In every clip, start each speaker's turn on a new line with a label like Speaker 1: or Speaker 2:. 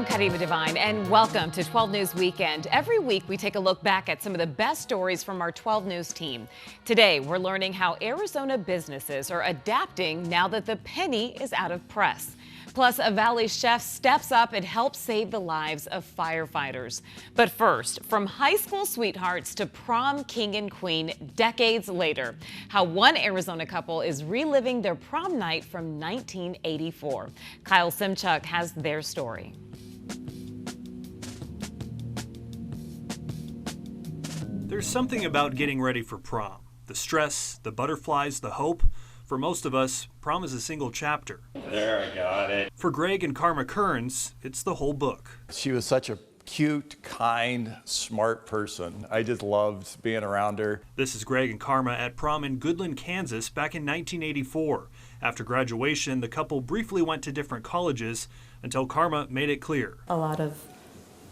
Speaker 1: I'm Karima Devine, and welcome to 12 News Weekend. Every week, we take a look back at some of the best stories from our 12 News team. Today, we're learning how Arizona businesses are adapting now that the penny is out of press. Plus, a Valley chef steps up and helps save the lives of firefighters. But first, from high school sweethearts to prom king and queen decades later, how one Arizona couple is reliving their prom night from 1984. Kyle Simchuk has their story.
Speaker 2: There's something about getting ready for prom. The stress, the butterflies, the hope. For most of us, prom is a single chapter.
Speaker 3: There, I got it.
Speaker 2: For Greg and Karma Kearns, it's the whole book.
Speaker 4: She was such a cute, kind, smart person. I just loved being around her.
Speaker 2: This is Greg and Karma at prom in Goodland, Kansas back in 1984. After graduation, the couple briefly went to different colleges until Karma made it clear.
Speaker 5: A lot of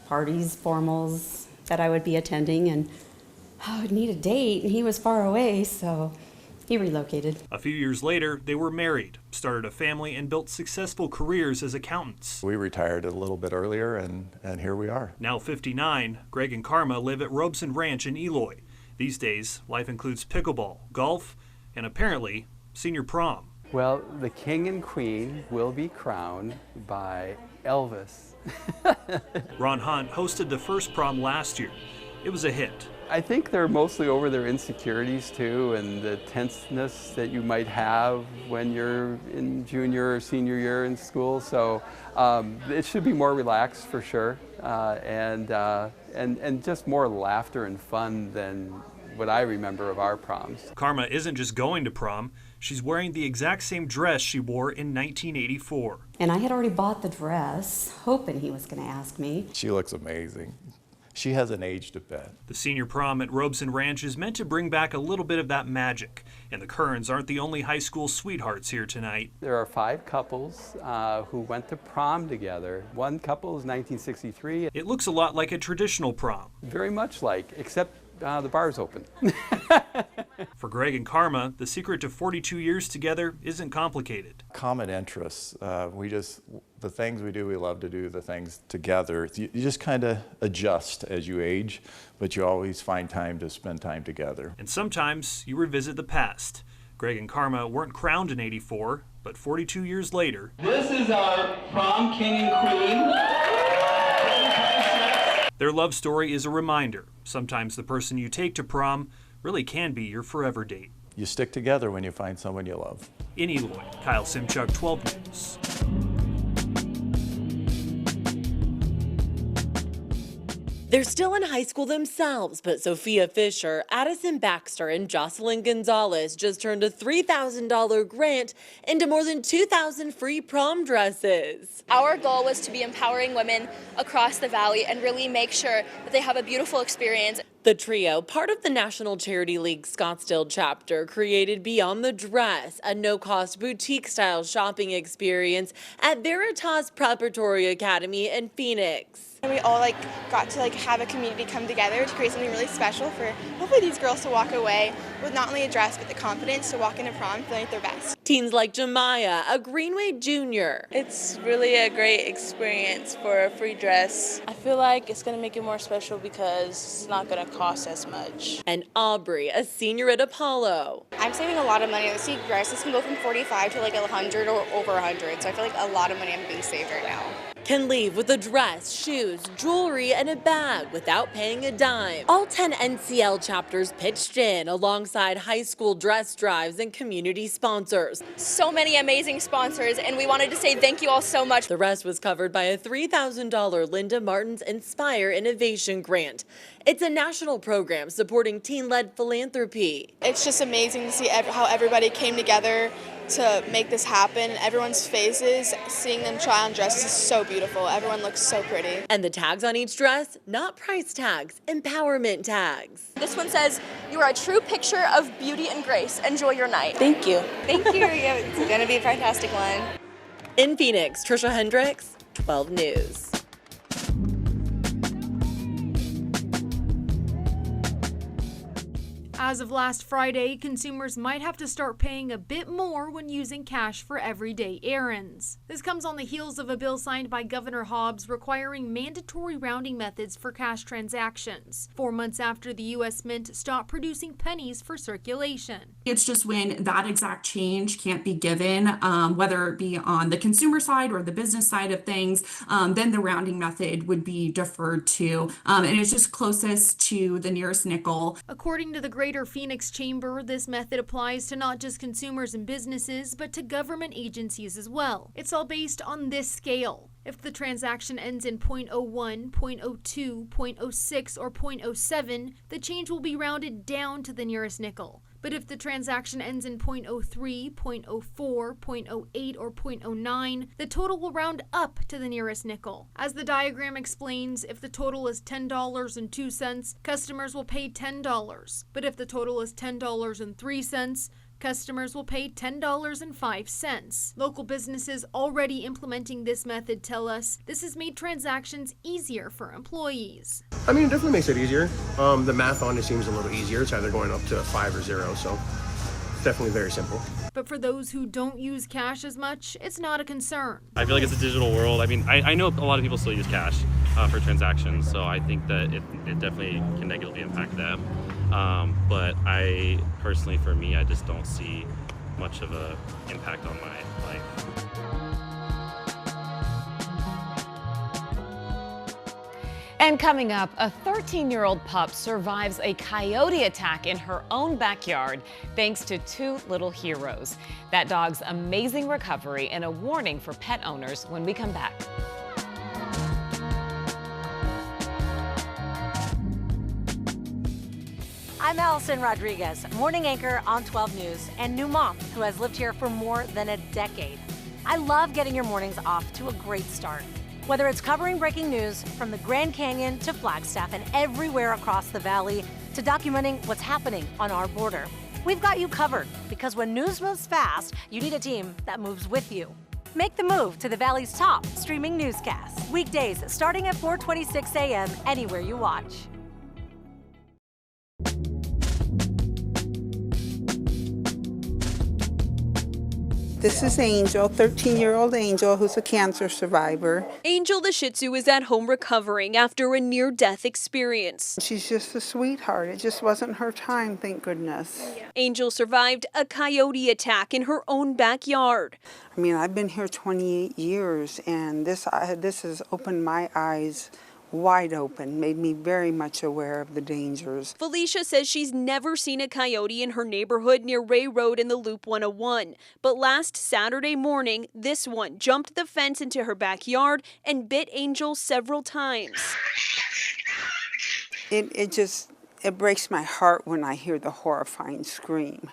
Speaker 5: parties, formals that I would be attending, and I would need a date, and he was far away, so he relocated.
Speaker 2: A few years later, they were married, started a family, and built successful careers as accountants.
Speaker 4: We retired a little bit earlier, and here we are.
Speaker 2: Now 59, Greg and Karma live at Robson Ranch in Eloy. These days, life includes pickleball, golf, and apparently, senior prom.
Speaker 6: Well, the king and queen will be crowned by Elvis.
Speaker 2: Ron Hunt hosted the first prom last year. It was a hit.
Speaker 6: I think they're mostly over their insecurities too, and the tenseness that you might have when you're in junior or senior year in school. So it should be more relaxed for sure, and just more laughter and fun than what I remember of our proms.
Speaker 2: Karma isn't just going to prom, she's wearing the exact same dress she wore in 1984.
Speaker 5: And I had already bought the dress, hoping he was going to ask me.
Speaker 4: She looks amazing. She hasn't aged a bit.
Speaker 2: The senior prom at Robson Ranch is meant to bring back a little bit of that magic. And the Kearns aren't the only high school sweethearts here tonight.
Speaker 6: There are 5 couples who went to prom together. One couple is 1963.
Speaker 2: It looks a lot like a traditional prom.
Speaker 6: Very much like, except the bar's open.
Speaker 2: For Greg and Karma, the secret to 42 years together isn't complicated.
Speaker 4: Common interests. The things we do, we love to do the things together. You just kind of adjust as you age, but you always find time to spend time together.
Speaker 2: And sometimes you revisit the past. Greg and Karma weren't crowned in '84, but 42 years later.
Speaker 3: This is our prom king and queen.
Speaker 2: Their love story is a reminder. Sometimes the person you take to prom really can be your forever date.
Speaker 4: You stick together when you find someone you love.
Speaker 2: In Eloy, Kyle Simchuk, 12 News.
Speaker 7: They're still in high school themselves, but Sophia Fisher, Addison Baxter, and Jocelyn Gonzalez just turned a $3,000 grant into more than 2,000 free prom dresses.
Speaker 8: Our goal was to be empowering women across the valley and really make sure that they have a beautiful experience.
Speaker 7: The trio, part of the National Charity League Scottsdale chapter, created Beyond the Dress, a no-cost boutique-style shopping experience at Veritas Preparatory Academy in Phoenix.
Speaker 9: We all got to have a community come together to create something really special for hopefully these girls to walk away with not only a dress but the confidence to walk into prom feeling like their best.
Speaker 7: Teens like Jemiah, a Greenway junior.
Speaker 10: It's really a great experience for a free dress. I feel like it's going to make it more special because it's not going to cost as much.
Speaker 7: And Aubrey, a senior at Apollo.
Speaker 9: I'm saving a lot of money on the seat dresses can go from 45 to 100 or over 100, so I feel like a lot of money I'm being saved right now.
Speaker 7: Can leave with a dress, shoes, jewelry, and a bag without paying a dime. All 10 NCL chapters pitched in alongside high school dress drives and community sponsors.
Speaker 8: So many amazing sponsors, and we wanted to say thank you all so much.
Speaker 7: The rest was covered by a $3,000 Linda Martin's Inspire Innovation Grant. It's a national program supporting teen-led philanthropy.
Speaker 9: It's just amazing to see how everybody came together to make this happen. Everyone's faces, seeing them try on dresses is so beautiful. Everyone looks so pretty.
Speaker 7: And the tags on each dress, not price tags, empowerment tags.
Speaker 8: This one says, "You are a true picture of beauty and grace. Enjoy your night."
Speaker 10: Thank you.
Speaker 9: Thank you. Yeah, it's going to be a fantastic one.
Speaker 7: In Phoenix, Trisha Hendricks, 12 News.
Speaker 11: As of last Friday, consumers might have to start paying a bit more when using cash for everyday errands. This comes on the heels of a bill signed by Governor Hobbs requiring mandatory rounding methods for cash transactions, 4 months after the U.S. Mint stopped producing pennies for circulation.
Speaker 12: It's just when that exact change can't be given, whether it be on the consumer side or the business side of things, then the rounding method would be deferred to, and it's just closest to the nearest nickel.
Speaker 11: According to the Greater Phoenix Chamber, this method applies to not just consumers and businesses, but to government agencies as well. It's all based on this scale. If the transaction ends in 0.01, 0.02, 0.06, or 0.07, the change will be rounded down to the nearest nickel. But if the transaction ends in 0.03, 0.04, 0.08, or 0.09, the total will round up to the nearest nickel. As the diagram explains, if the total is $10.02, customers will pay $10. But if the total is $10.03, customers will pay $10.05. Local businesses already implementing this method tell us this has made transactions easier for employees.
Speaker 13: I mean, it definitely makes it easier. The math on it seems a little easier. It's either going up to 5 or 0, so it's definitely very simple.
Speaker 11: But for those who don't use cash as much, it's not a concern.
Speaker 14: I feel like it's a digital world. I mean, I know a lot of people still use cash for transactions, so I think that it definitely can negatively impact them. But I personally, for me, I just don't see much of an impact on my life.
Speaker 1: And coming up, a 13-year-old pup survives a coyote attack in her own backyard thanks to 2 little heroes. That dog's amazing recovery and a warning for pet owners when we come back.
Speaker 15: I'm Allison Rodriguez, morning anchor on 12 News and new mom who has lived here for more than a decade. I love getting your mornings off to a great start. Whether it's covering breaking news from the Grand Canyon to Flagstaff and everywhere across the valley to documenting what's happening on our border, we've got you covered because when news moves fast, you need a team that moves with you. Make the move to the Valley's top streaming newscasts. Weekdays starting at 4:26 a.m. anywhere you watch.
Speaker 16: This is Angel, 13-year-old Angel, who's a cancer survivor.
Speaker 17: Angel the Shih Tzu is at home recovering after a near-death experience.
Speaker 16: She's just a sweetheart. It just wasn't her time, thank goodness.
Speaker 17: Angel survived a coyote attack in her own backyard.
Speaker 16: I mean, I've been here 28 years, and this has opened my eyes wide open, made me very much aware of the dangers.
Speaker 17: Felicia says she's never seen a coyote in her neighborhood near Ray Road in the Loop 101. But last Saturday morning, this one jumped the fence into her backyard and bit Angel several times.
Speaker 16: It breaks my heart when I hear the horrifying scream.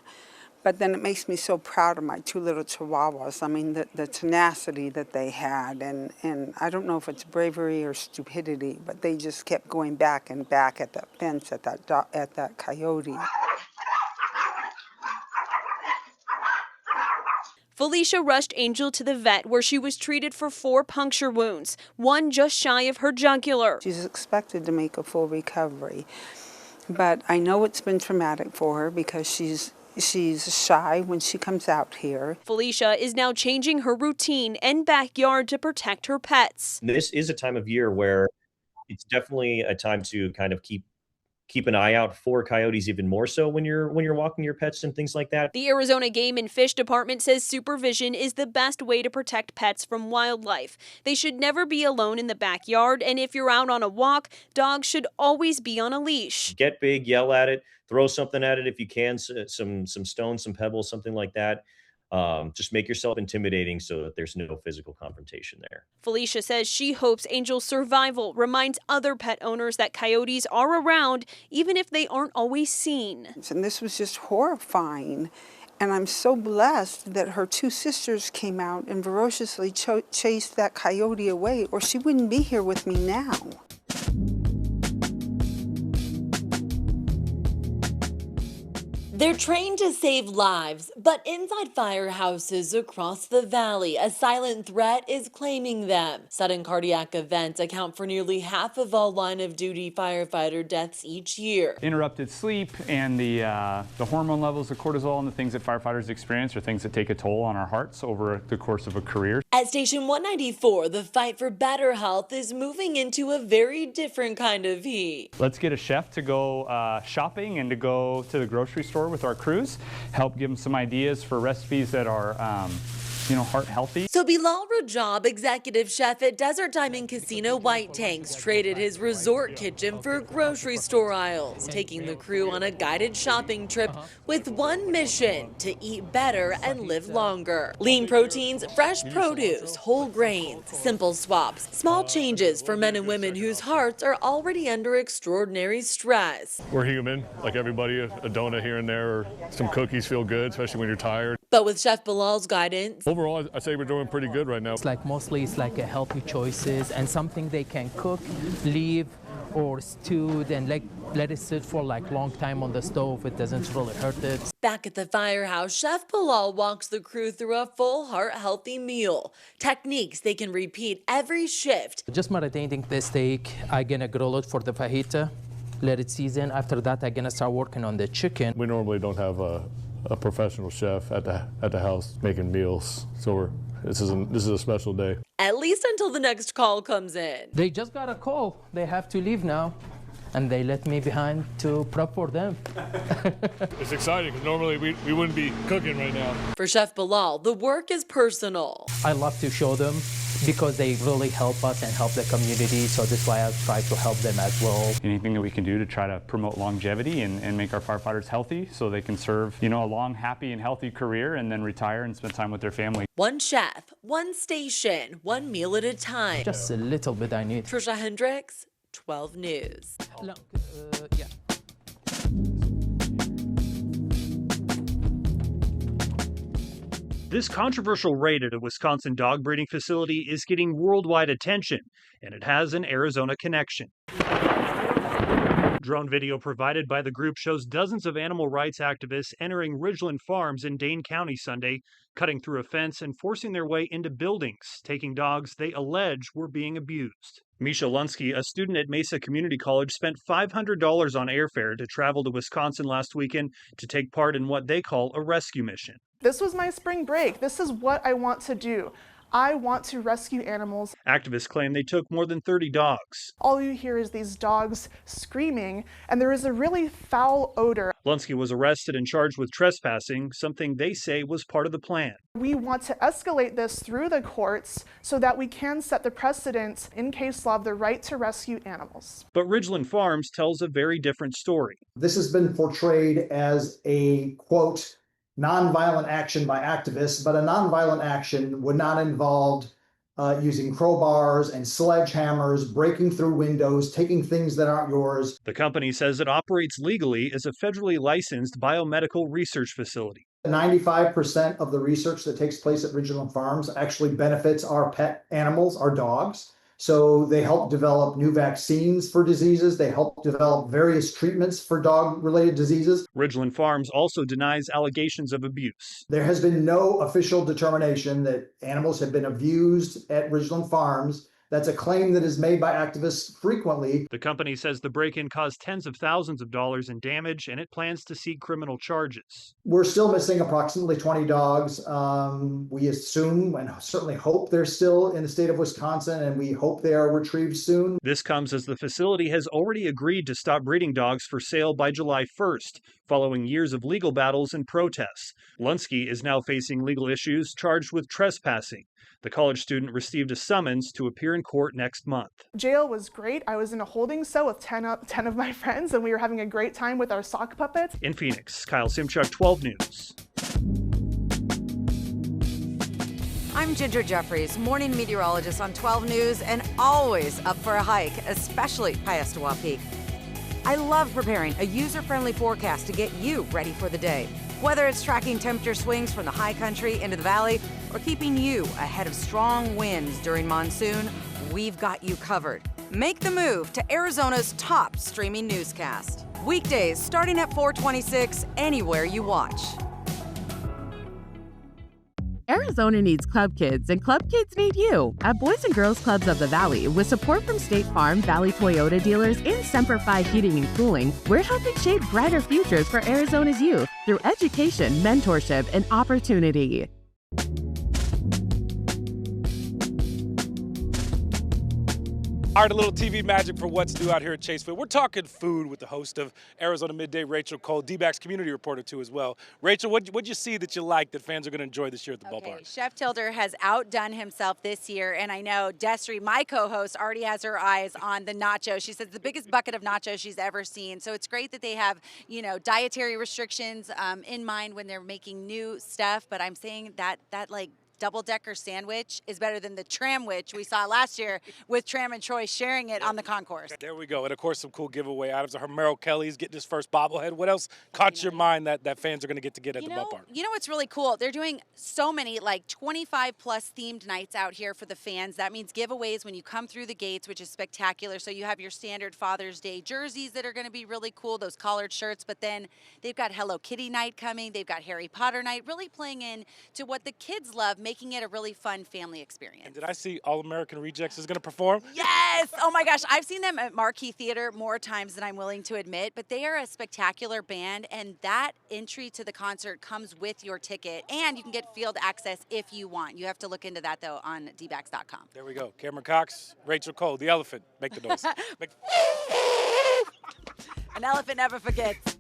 Speaker 16: But then it makes me so proud of my 2 little chihuahuas. I mean, the tenacity that they had. And I don't know if it's bravery or stupidity, but they just kept going back and back at that fence, at that coyote.
Speaker 17: Felicia rushed Angel to the vet where she was treated for 4 puncture wounds, 1 just shy of her jugular.
Speaker 16: She's expected to make a full recovery. But I know it's been traumatic for her because she's shy when she comes out here.
Speaker 17: Felicia is now changing her routine and backyard to protect her pets.
Speaker 18: This is a time of year where it's definitely a time to kind of keep an eye out for coyotes, even more so when you're walking your pets and things like that.
Speaker 17: The Arizona Game and Fish Department says supervision is the best way to protect pets from wildlife. They should never be alone in the backyard, and if you're out on a walk, dogs should always be on a leash.
Speaker 18: Get big, yell at it, throw something at it if you can, some stones, some pebbles, something like that. Just make yourself intimidating so that there's no physical confrontation there.
Speaker 17: Felicia says she hopes Angel's survival reminds other pet owners that coyotes are around, even if they aren't always seen.
Speaker 16: And this was just horrifying. And I'm so blessed that her 2 sisters came out and ferociously chased that coyote away, or she wouldn't be here with me now.
Speaker 7: They're trained to save lives, but inside firehouses across the valley, a silent threat is claiming them. Sudden cardiac events account for nearly half of all line-of-duty firefighter deaths each year.
Speaker 19: Interrupted sleep and the hormone levels of cortisol and the things that firefighters experience are things that take a toll on our hearts over the course of a career.
Speaker 7: At Station 194, the fight for better health is moving into a very different kind of heat.
Speaker 19: Let's get a chef to go shopping and to go to the grocery store with our crews, help give them some ideas for recipes that are heart healthy.
Speaker 7: So Bilal Rajab, executive chef at Desert Diamond Casino White Tanks, traded his resort kitchen for grocery store aisles, taking the crew on a guided shopping trip with one mission: to eat better and live longer. Lean proteins, fresh produce, whole grains, simple swaps, small changes for men and women whose hearts are already under extraordinary stress.
Speaker 20: We're human, like everybody. A donut here and there or some cookies feel good, especially when you're tired.
Speaker 7: But with Chef Bilal's guidance,
Speaker 20: overall, I'd say we're doing pretty good right now.
Speaker 21: It's like a healthy choices and something they can cook, leave, or stewed and let it sit for long time on the stove. It doesn't really hurt it.
Speaker 7: Back at the firehouse, Chef Bilal walks the crew through a full heart-healthy meal. Techniques they can repeat every shift.
Speaker 21: Just marinating the steak. I'm gonna grill it for the fajita, let it season. After that, I'm gonna start working on the chicken.
Speaker 20: We normally don't have a professional chef at the house making meals, so this is a special day.
Speaker 7: At least until the next call comes in.
Speaker 21: They just got a call. They have to leave now, and they left me behind to prep for them.
Speaker 20: It's exciting because normally we wouldn't be cooking right now.
Speaker 7: For Chef Bilal, the work is personal.
Speaker 21: I love to show them because they really help us and help the community, so that's why I try to help them as well.
Speaker 19: Anything that we can do to try to promote longevity and make our firefighters healthy so they can serve, a long, happy, and healthy career and then retire and spend time with their family.
Speaker 7: One chef, one station, one meal at a time.
Speaker 21: Just a little bit I need.
Speaker 7: Trisha Hendricks, 12 News.
Speaker 21: Yeah.
Speaker 2: This controversial raid at a Wisconsin dog breeding facility is getting worldwide attention, and it has an Arizona connection. Drone video provided by the group shows dozens of animal rights activists entering Ridgeland Farms in Dane County Sunday, cutting through a fence and forcing their way into buildings, taking dogs they allege were being abused. Misha Lunsky, a student at Mesa Community College, spent $500 on airfare to travel to Wisconsin last weekend to take part in what they call a rescue mission.
Speaker 22: This was my spring break. This is what I want to do. I want to rescue animals.
Speaker 2: Activists claim they took more than 30 dogs.
Speaker 22: All you hear is these dogs screaming, and there is a really foul odor.
Speaker 2: Lunsky was arrested and charged with trespassing, something they say was part of the plan.
Speaker 22: We want to escalate this through the courts so that we can set the precedent in case law of the right to rescue animals.
Speaker 2: But Ridgeland Farms tells a very different story.
Speaker 23: This has been portrayed as a, quote, nonviolent action by activists, but a nonviolent action would not involve using crowbars and sledgehammers, breaking through windows, taking things that aren't yours.
Speaker 2: The company says it operates legally as a federally licensed biomedical research facility.
Speaker 23: 95% of the research that takes place at Ridgeland Farms actually benefits our pet animals, our dogs. So they help develop new vaccines for diseases. They help develop various treatments for dog-related diseases.
Speaker 2: Ridgeland Farms also denies allegations of abuse.
Speaker 23: There has been no official determination that animals have been abused at Ridgeland Farms. That's a claim that is made by activists frequently.
Speaker 2: The company says the break-in caused tens of thousands of dollars in damage, and it plans to seek criminal charges.
Speaker 23: We're still missing approximately 20 dogs. We assume and certainly hope they're still in the state of Wisconsin, and we hope they are retrieved soon.
Speaker 2: This comes as the facility has already agreed to stop breeding dogs for sale by July 1st, following years of legal battles and protests. Lunsky is now facing legal issues, charged with trespassing. The college student received a summons to appear in court next month.
Speaker 22: Jail was great. I was in a holding cell with 10 of my friends, and we were having a great time with our sock puppets.
Speaker 2: In Phoenix, Kyle Simchuk, 12 News.
Speaker 24: I'm Ginger Jeffries, morning meteorologist on 12 News, and always up for a hike, especially Piestewa Peak. I love preparing a user-friendly forecast to get you ready for the day. Whether it's tracking temperature swings from the high country into the valley or keeping you ahead of strong winds during monsoon, we've got you covered. Make the move to Arizona's top streaming newscast. Weekdays starting at 4:26, anywhere you watch.
Speaker 3: Arizona needs club kids, and club kids need you. At Boys and Girls Clubs of the Valley, with support from State Farm, Valley Toyota dealers, and Semper Fi Heating and Cooling, we're helping shape brighter futures for Arizona's youth through education, mentorship, and opportunity.
Speaker 4: All right, a little TV magic for what's new out here at Chaseville. We're talking food with the host of Arizona Midday, Rachel Cole, D-backs community reporter too as well. Rachel, what'd you see that you like that fans are going to enjoy this year at the ballpark?
Speaker 5: Chef Tilder has outdone himself this year, and I know Desiree, my co-host, already has her eyes on the nachos. She says the biggest bucket of nachos she's ever seen. So it's great that they have, dietary restrictions in mind when they're making new stuff. But I'm saying that like double-decker sandwich is better than the tramwich we saw last year with Tram and Troy sharing it on the concourse.
Speaker 4: There we go. And, of course, some cool giveaway items. Merrill Kelly's getting his first bobblehead. What else caught your mind that fans are going to get at the ballpark?
Speaker 5: You know what's really cool? They're doing so many, 25-plus themed nights out here for the fans. That means giveaways when you come through the gates, which is spectacular. So you have your standard Father's Day jerseys that are going to be really cool, those collared shirts. But then they've got Hello Kitty night coming. They've got Harry Potter night, really playing in to what the kids love, making it a really fun family experience.
Speaker 4: And did I see All American Rejects is going to perform?
Speaker 5: Yes! Oh my gosh, I've seen them at Marquee Theater more times than I'm willing to admit, but they are a spectacular band, and that entry to the concert comes with your ticket, and you can get field access if you want. You have to look into that, though, on dbacks.com.
Speaker 4: There we go. Cameron Cox, Rachel Cole, the elephant. Make the noise.
Speaker 5: An elephant never forgets.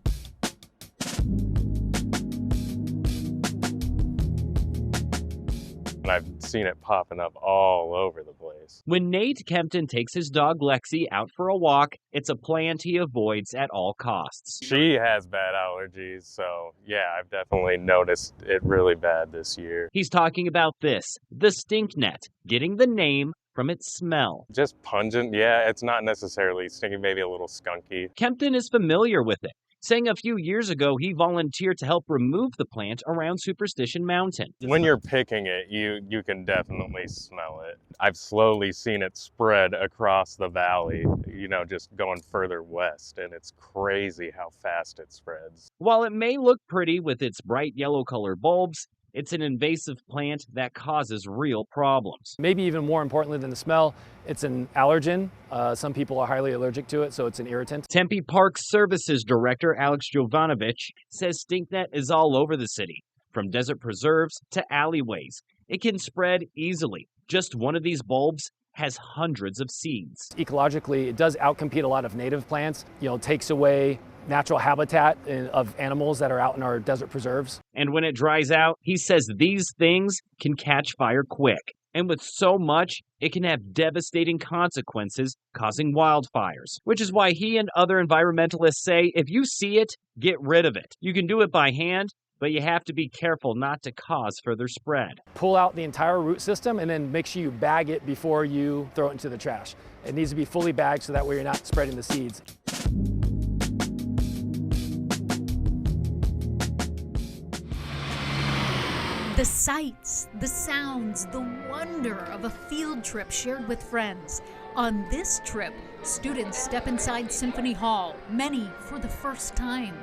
Speaker 6: I've seen it popping up all over the place.
Speaker 25: When Nate Kempton takes his dog Lexi out for a walk, it's a plant he avoids at all costs.
Speaker 6: She has bad allergies, so yeah, I've definitely noticed it really bad this year.
Speaker 25: He's talking about this, the Stinknet, getting the name from its smell.
Speaker 6: Just pungent, yeah, it's not necessarily stinky, maybe a little skunky.
Speaker 25: Kempton is familiar with it, saying a few years ago he volunteered to help remove the plant around Superstition Mountain.
Speaker 6: When you're picking it, you can definitely smell it. I've slowly seen it spread across the valley, just going further west, and it's crazy how fast it spreads.
Speaker 25: While it may look pretty with its bright yellow colored bulbs, it's an invasive plant that causes real problems.
Speaker 26: Maybe even more importantly than the smell, it's an allergen. Some people are highly allergic to it, so it's an irritant.
Speaker 25: Tempe Park Services Director Alex Jovanovich says Stinknet is all over the city, from desert preserves to alleyways. It can spread easily. Just one of these bulbs has hundreds of seeds.
Speaker 26: Ecologically, it does outcompete a lot of native plants. It takes away natural habitat of animals that are out in our desert preserves.
Speaker 25: And when it dries out, he says these things can catch fire quick. And with so much, it can have devastating consequences, causing wildfires. Which is why he and other environmentalists say if you see it, get rid of it. You can do it by hand, but you have to be careful not to cause further spread.
Speaker 26: Pull out the entire root system and then make sure you bag it before you throw it into the trash. It needs to be fully bagged so that way you're not spreading the seeds.
Speaker 11: The sights, the sounds, the wonder of a field trip shared with friends. On this trip, students step inside Symphony Hall, many for the first time.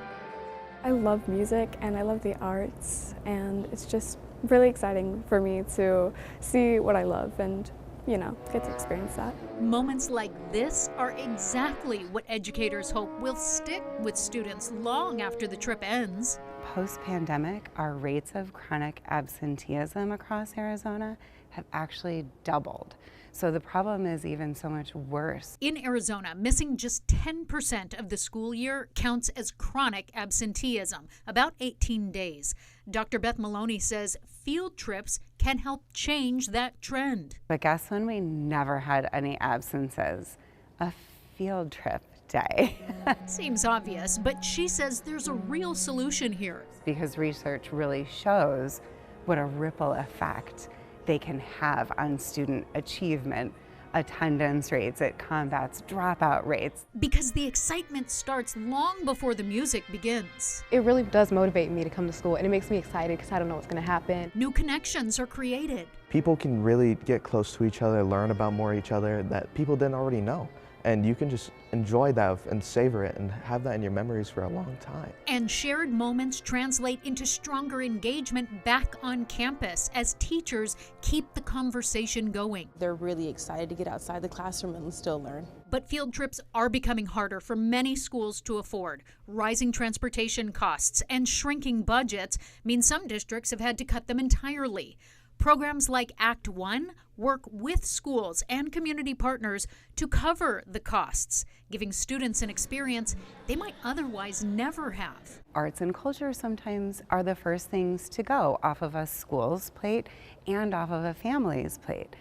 Speaker 27: I love music and I love the arts, and it's just really exciting for me to see what I love and, get to experience that.
Speaker 11: Moments like this are exactly what educators hope will stick with students long after the trip ends.
Speaker 28: Post-pandemic, our rates of chronic absenteeism across Arizona have actually doubled. So the problem is even so much worse.
Speaker 11: In Arizona, missing just 10% of the school year counts as chronic absenteeism, about 18 days. Dr. Beth Maloney says field trips can help change that trend.
Speaker 28: But guess when we never had any absences? A field trip day.
Speaker 11: Seems obvious, but she says there's a real solution here.
Speaker 28: Because research really shows what a ripple effect they can have on student achievement, attendance rates, it combats dropout rates.
Speaker 11: Because the excitement starts long before the music begins.
Speaker 27: It really does motivate me to come to school, and it makes me excited because I don't know what's going to happen.
Speaker 11: New connections are created.
Speaker 29: People can really get close to each other, learn about more each other that people didn't already know.
Speaker 1: and you can just enjoy that and savor it and have that in your memories for a long time.
Speaker 8: And shared moments translate into stronger engagement back on campus as teachers keep the conversation going.
Speaker 9: They're really excited to get outside the classroom and still learn.
Speaker 8: But field trips are becoming harder for many schools to afford. Rising transportation costs and shrinking budgets mean some districts have had to cut them entirely. Programs like Act One work with schools and community partners to cover the costs, giving students an experience they might otherwise never have.
Speaker 28: Arts and culture sometimes are the first things to go off of a school's plate and off of a family's plate.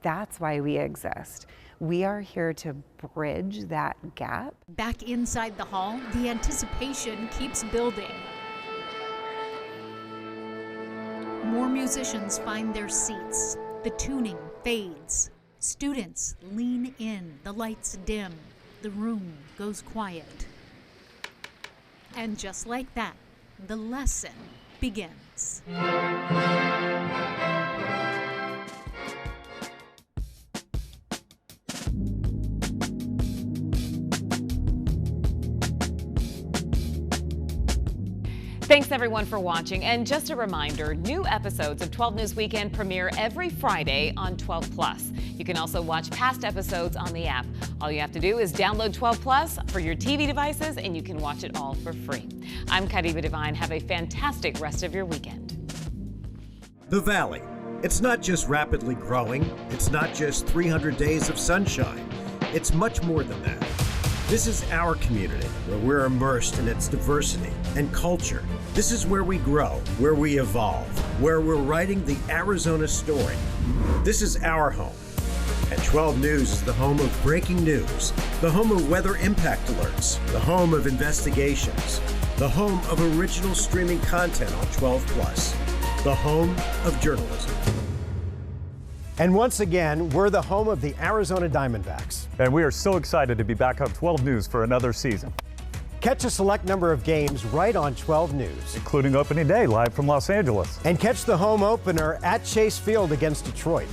Speaker 28: That's why we exist. We are here to bridge that gap.
Speaker 8: Back inside the hall, the anticipation keeps building. More musicians find their seats. The tuning fades. Students lean in. The lights dim. The room goes quiet. And just like that, the lesson begins.
Speaker 10: Thanks everyone for watching, and just a reminder, new episodes of 12 News Weekend premiere every Friday on 12+. You can also watch past episodes on the app. All you have to do is download 12+ for your TV devices, and you can watch it all for free. I'm Kadiba Devine. Have a fantastic rest of your weekend.
Speaker 12: The Valley. It's not just rapidly growing. It's not just 300 days of sunshine. It's much more than that. This is our community, where we're immersed in its diversity and culture. This is where we grow, where we evolve, where we're writing the Arizona story. This is our home. And 12 News is the home of breaking news, the home of weather impact alerts, the home of investigations, the home of original streaming content on 12+, the home of journalism.
Speaker 13: And once again, we're the home of the Arizona Diamondbacks.
Speaker 14: And we are so excited to be back on 12 News for another season.
Speaker 13: Catch a select number of games right on 12 News.
Speaker 14: Including opening day live from Los Angeles.
Speaker 13: And catch the home opener at Chase Field against Detroit.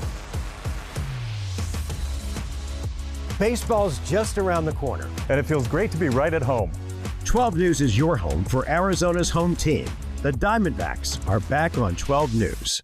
Speaker 13: Baseball's just around the corner.
Speaker 14: And it feels great to be right at home.
Speaker 12: 12 News is your home for Arizona's home team. The Diamondbacks are back on 12 News.